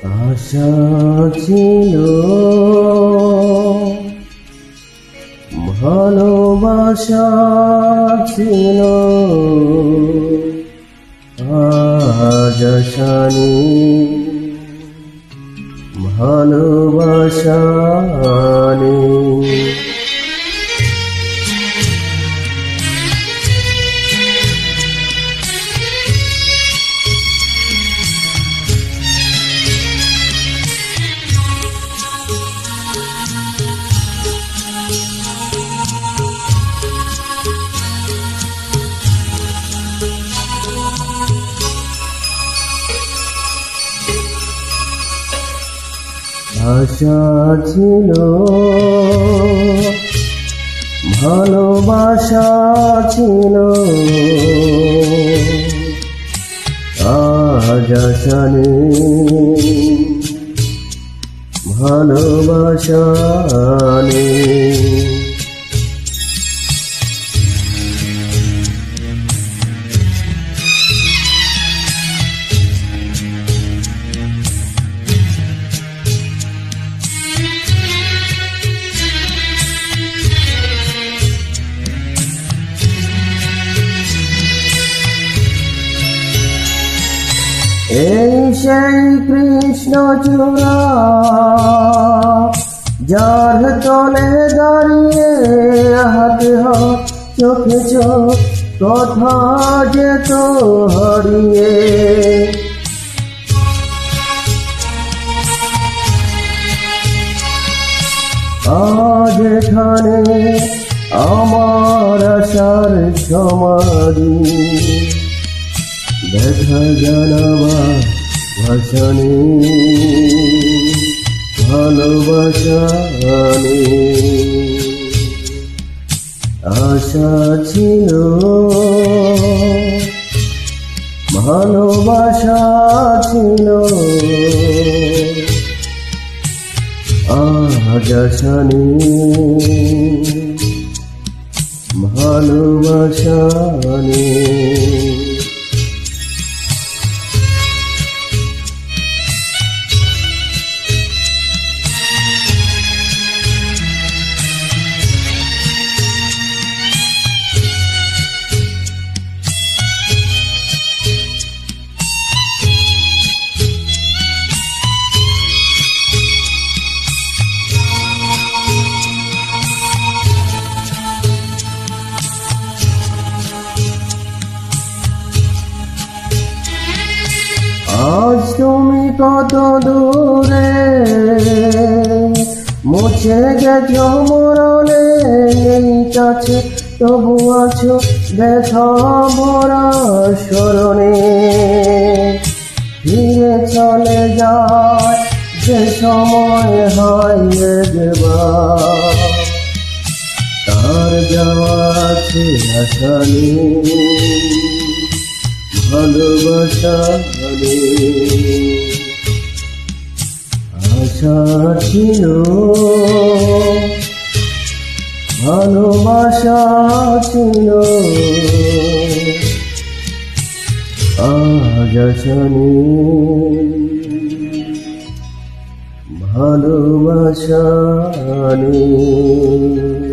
আশা ছিল, ভালোবাসা ছিল, আজ আশা নেই, ভালোবাসা নেই। আশা ছিল, ভালোবাসা ছিল, আজ আশা নেই, ভালোবাসা নেই। এই সেই কৃষ্ণ চূড়া, যার তলে দাঁড়িয়ে হাতে হাত চোখে চোখ কথা যেত হারিয়ে। আজ এখানে আমার আশার সমাধি, দেখা জানাবার ভাষা নেই, ভালোবাসা নেই। আশা ছিল, ভালোবাসা ছিল, আজ আশা নেই, ভালোবাসা নেই। আজ তুমি কত দূরে, মুছে গেছো মরণে, এই কাছে তবু আছো দেখা ভরা স্মরণে। ফিরে চলে যায় যে সময় হয় একবার, তার যাওয়া আছে আশা নেই, ভালোবাসা নেই। আশা ছিল, ভালোবাসা ছিল, আজ আশা নেই, ভালোবাসা নেই।